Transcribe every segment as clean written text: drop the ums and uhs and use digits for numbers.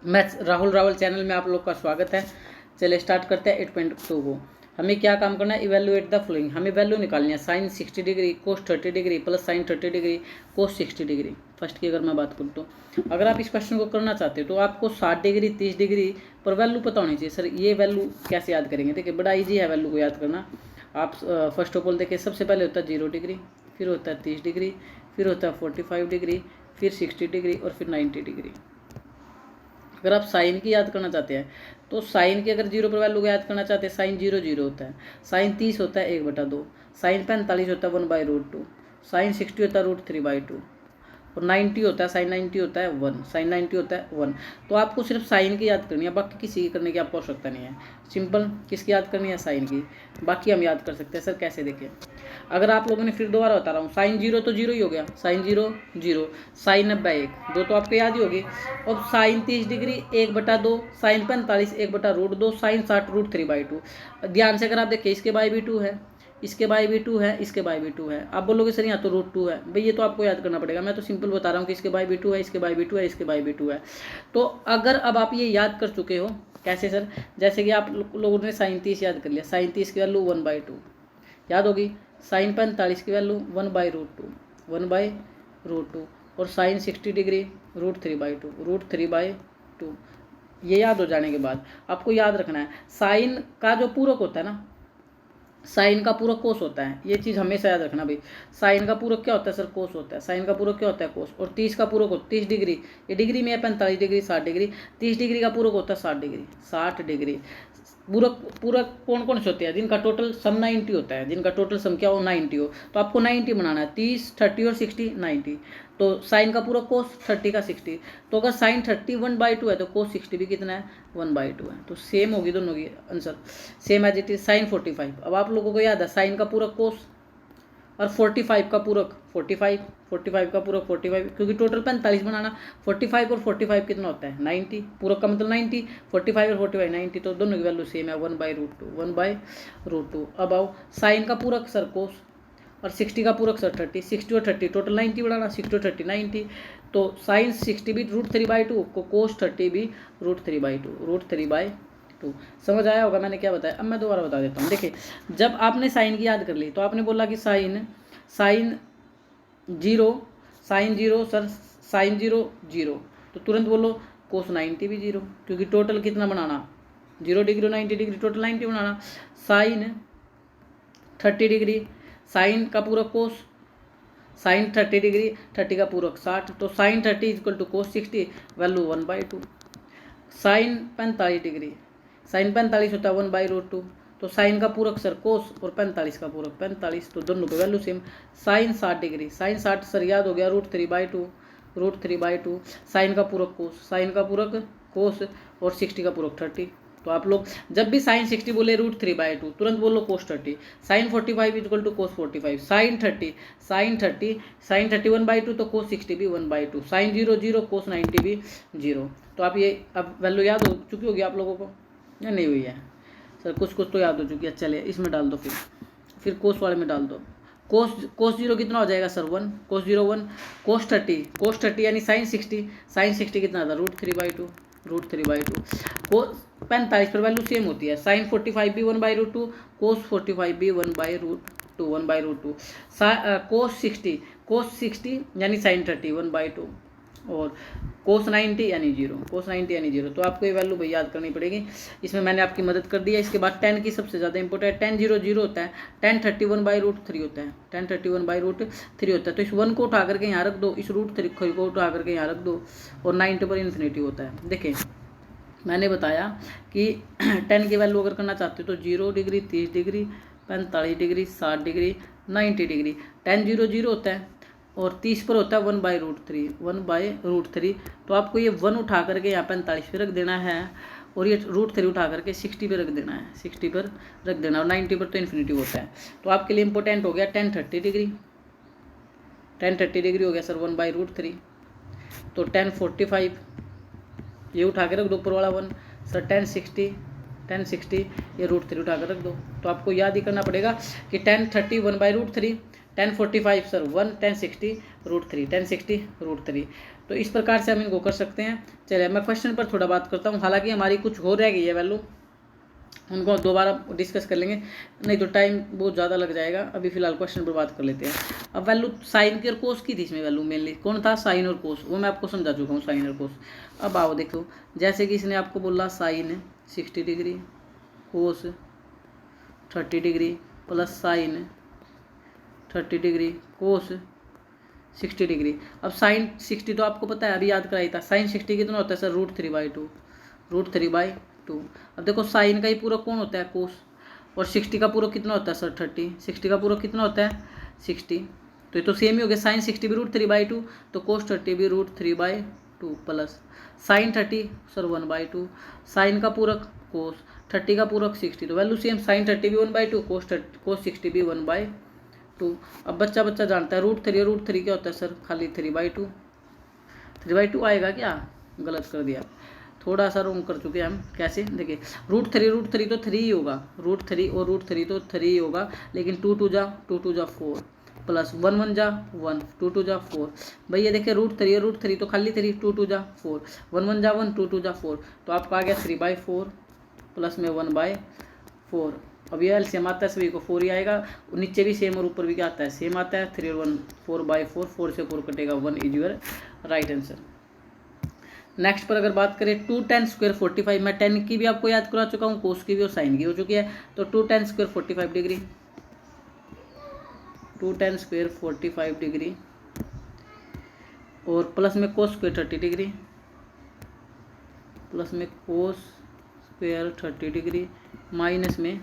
मैं राहुल रावल चैनल में आप लोग का स्वागत है। चलिए स्टार्ट करते हैं 8.2 को। हमें क्या काम करना है, इवेल्युएट द फॉलोइंग। हमें वैल्यू निकालनी है sine 60 degree cos 30 degree plus sine 30 degree cos 60 degree. First की अगर मैं बात करूँ तो अगर आप इस क्वेश्चन को करना चाहते हो तो आपको 60 डिग्री 30 डिग्री पर वैल्यू पता होनी चाहिए। सर ये वैल्यू कैसे याद करेंगे? देखिए बड़ा ईजी है वैल्यू को याद करना। आप फर्स्ट ऑफ ऑल देखिए, सबसे पहले होता है 0 डिग्री, फिर होता है 30 डिग्री, फिर होता है 45 डिग्री, फिर 60 डिग्री और फिर 90 डिग्री। अगर आप साइन की याद करना चाहते हैं तो साइन की अगर 0 पर वैल्यू को याद करना चाहते हैं, साइन 0 0 होता है, साइन 30 होता है 1/2, साइन 45 होता है 1/√2, साइन 60 होता है √3/2 और 90 होता है, साइन 90 होता है 1, साइन 90 होता है 1। तो आपको सिर्फ साइन की याद करनी है, बाकी किसी की करने की आपको आवश्यकता नहीं है। सिंपल किसकी याद करनी है? साइन की। बाकी हम याद कर सकते हैं। सर कैसे? देखिए अगर आप लोगों ने, फिर दोबारा बता रहा हूँ, साइन 0 तो 0 ही हो गया, साइन 0 0, साइन 90 1 2 तो आपको याद ही होगी। अब साइन 30 डिग्री 1/2, साइन 45 1/√2, साइन 60 √3/2। ध्यान से अगर आप देखिए, इसके बाई भी 2 है, इसके बाई भी 2 है, इसके बाई भी 2 है। आप बोलोगे सर यहाँ तो √2 है, भाई ये तो आपको याद करना पड़ेगा। मैं तो सिंपल बता रहा हूँ कि इसके बाई भी 2 है, इसके बाई भी 2 है, इसके बाई भी 2 है। तो अगर अब आप ये याद कर चुके हो, कैसे सर? जैसे कि आप लोगों ने साइन 30 याद कर लिया, साइन 30 की वैल्यू 1/2 याद होगी, साइन 45 की वैल्यू 1/√2, 1/√2 और साइन 60 डिग्री √3/2 ये याद हो जाने के बाद आपको याद रखना है साइन का जो पूरक होता है ना, साइन का पूरक कोस होता है। ये चीज़ हमेशा याद रखना भाई। साइन का पूरक क्या होता है? सर कोस होता है। साइन का पूरक क्या होता है? कोस। और 30 का पूरक होता है 30 डिग्री, ये डिग्री में है, 45 डिग्री 60 डिग्री, 30 डिग्री का पूरक होता है 60 डिग्री, 60 डिग्री। पूरक पूरक कौन कौन से होते हैं? जिनका टोटल सम 90 होता है, जिनका टोटल सम क्या हो? 90 हो। तो आपको 90 बनाना है, 30 30 और 60 90। तो साइन का पूरक कोस 30 का 60। तो अगर साइन 30 1/2 है तो कोस 60 भी कितना है? 1/2 है। तो सेम होगी दोनों की answer, same as it is. Sine 45, अब आप लोगों को याद है साइन का पूरक कोस और 45 का पूरक 45, 45 का पूरक 45, क्योंकि टोटल 45 बनाना। 45 और 45 कितना होता है? 90। पूरक का मतलब 90, 45 और 45 90, तो दोनों की वैल्यू सेम है 1/√2, 1/√2। अब आओ साइन का पूरक सर कोस और 60 का पूरक सर 30, 60 और 30 टोटल 90 बनाना, 60 और 30 90। तो साइन 60 भी √3/2 को कोस 30 भी √3/2 समझ आया होगा मैंने क्या बताया? अब मैं दोबारा बता देता हूँ। देखिए जब आपने साइन की याद कर ली तो आपने बोला कि साइन 0, साइन 0 सर, साइन 0 0, तो तुरंत बोलो कोस 90 भी 0, क्योंकि टोटल कितना बनाना? 0 डिग्री 90 डिग्री, टोटल 90 बनाना। साइन 30 डिग्री, साइन का पूरक कोस, साइन 30 डिग्री 30 का पूरक 60, तो sine 30 equal to cos 60, value 1/2। Sine 45 degree, sine 45 होता है 1/√2, तो साइन का पूरक सर कोस और 45 का पूरक 45, तो दोनों की value same. Sine 60 degree, sine 60 sir याद हो गया √3/2, साइन का पूरक कोस, साइन का पूरक कोस और 60 का पूरक 30। तो आप लोग जब भी साइन 60 बोले √3/2 तुरंत बोलो cos 30। Sine 45 equal to cos 45, sine 30 1/2 तो कोस 60 भी 1/2, साइन 0 0 कोस 90 भी 0। तो आप ये अब वैल्यू याद हो चुकी होगी आप लोगों को या नहीं हुई है? सर कुछ कुछ तो याद हो चुकी है। चलिए इसमें डाल दो, फिर कोस वाले में डाल दो। कोस 0 कितना हो जाएगा सर? 1, कोस 0 1, कोस 30 यानी साइन 60 कितना था? √3/2 कोस 45 पर वैल्यू सेम होती है। साइन 45 भी 1/√2, कोस 45 भी 1/√2। कोस 60 यानी साइन 30 1/2 और कोस 90 यानी 0, तो आपको ये वैल्यू भाई याद करनी पड़ेगी। इसमें मैंने आपकी मदद कर दी है। इसके बाद 10 की सबसे ज़्यादा इंपॉर्टेंट है। 10 0 0 होता है, 10 30 1/√3 होता है, 10 30 1/√3 होता है। तो इस 1 को उठा करके यहाँ रख दो, इस √3 को उठा करके यहाँ रख दो और 90 पर इन्फिनिटी होता है। देखिए मैंने बताया कि 10 की वैल्यू अगर करना चाहते हो तो 0 degree 30 degree 45 degree 60 degree 90 degree. 10 0 0 होता है और 30 पर होता है 1/√3। तो आपको ये 1 उठा करके यहाँ 45 पे रख देना है और ये √3 उठा करके 60 पे रख देना है, 60 पर रख देना और 90 पर तो इन्फिनिटी होता है। तो आपके लिए इंपॉर्टेंट हो गया 10 30 डिग्री, 10 30 डिग्री हो गया सर 1/√3। तो 10 45 ये उठा के रख दो ऊपर वाला 1 सर, 10 60 ये √3 उठा कर रख दो। तो आपको याद ही करना पड़ेगा कि 10 30 1/√3, 10 45 सर 1, 10 60 √3, 10 60 √3। तो इस प्रकार से हम इनको कर सकते हैं। चलिए मैं क्वेश्चन पर थोड़ा बात करता हूँ, हालांकि हमारी कुछ हो रह गई है वैल्यू, उनको दोबारा डिस्कस कर लेंगे, नहीं तो टाइम बहुत ज़्यादा लग जाएगा। अभी फिलहाल क्वेश्चन पर बात कर लेते हैं। अब वैल्यू साइन की और कोस की थी इसमें वैल्यू, मेनली कौन था, साइन और कोस, वो मैं आपको समझा चुका हूँ, साइन और कोस। अब आओ देखो, जैसे कि इसने आपको बोला sine 60 degree cos 30 degree plus sine 30 degree cos 60 degree. अब साइन 60 तो आपको पता है, अभी याद कराई था, साइन 60 कितना होता है सर, √3/2, √3/2। अब देखो साइन का ही पूरक कौन होता है, कोस, और 60 का पूरक कितना होता है सर, 30, 60 का पूरक कितना होता है 60, तो ये तो सेम ही हो गया, साइन 60 भी √3/2 तो कोस 30 भी √3/2 प्लस साइन 30 सर 1/2, साइन का पूरक कोस, 30 का पूरक 60, तो वैल्यू सेम, साइन 30 भी 1/2, कोस 60 भी 1/2। अब बच्चा जानता है √3 और √3 क्या होता है सर, खाली 3/2, 3/2 आएगा क्या, गलत कर दिया, थोड़ा सा रोंग कर चुके हैं हम। कैसे, देखिए √3 तो 3 ही होगा, √3 और √3 तो 3 ही होगा, लेकिन 2 2 जा 4 प्लस 1 1 जा 1, 2 2 जा 4, भैया देखिए √3 और √3 तो खाली 3, 2 2 जा 4, 1 1 जा 1, 2 2 जा 4, तो आपका आ गया 3/4 प्लस में 1/4। अब ये एलसीएम आता है सभी को 4 ही आएगा, नीचे भी सेम और ऊपर भी क्या आता है, सेम आता है, 3 और 1 4/4, 4 से 4 कटेगा 1 is your right answer. Next पर अगर बात करें 2 tan स्क्वायर 45, मैं 10 की भी आपको याद करा चुका हूँ, कोस की भी और साइन की हो चुकी है, तो 2 tan square 45 degree, 2 tan square 45 degree और प्लस में कोस स्क्वायर 30 डिग्री, प्लस में कोस स्क्वायर 30 डिग्री, माइनस में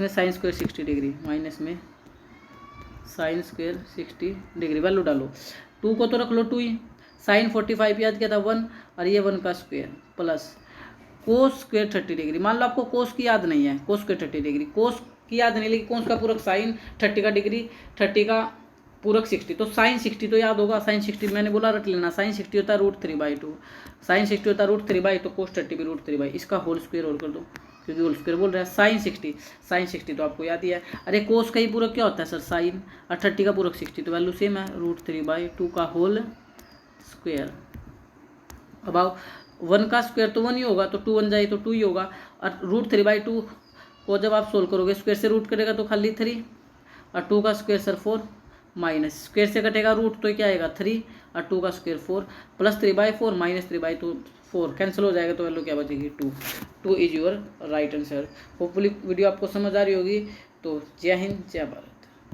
साइन स्क्वायर 60 डिग्री, माइनस में साइन स्क्वायर 60 डिग्री। वैल्यू डालो, 2 को तो रख लो 2 ही, साइन 45 याद किया था 1 और ये 1 का square plus cos square 30 degree. मान लो आपको कोस की याद नहीं है, कोस स्क्वायर 30 डिग्री, कोस की याद नहीं, लेकिन कोस का पूरक साइन 30 का डिग्री, 30 का पूरक 60, तो साइन 60 तो याद होगा, साइन 60 मैंने बोला रट लेना, साइन 60 होता है √3/2, साइन 60 होता है √3/2, तो कोस 30 भी √3/2, इसका होल स्क्वायर और कर दो, क्योंकि होल स्क्वायर बोल रहा है। साइन 60 तो आपको याद ही है, अरे कोस का ही पूरक क्या होता है सर, साइन, और 30 का पूरक 60, तो वैल्यू सेम है, √3/2 का होल स्क्वायर। अब आओ 1 का स्क्वायर तो 1 ही होगा, तो 2 1 जाए तो 2 ही होगा, और √3/2 को जब आप सोल्व करोगे स्क्वायर से रूट करेगा तो खाली 3, और 2 का स्क्वायर सर 4, माइनस स्क्वायर से कटेगा रूट तो क्या आएगा 3, और 2 का स्क्वायर 4 प्लस 3/4 माइनस 3/2 4 कैंसिल हो जाएगा, तो वैल्यू क्या बचेगी 2 is your right answer. Hopefully video आपको समझ आ रही होगी, तो जय हिंद जय भारत।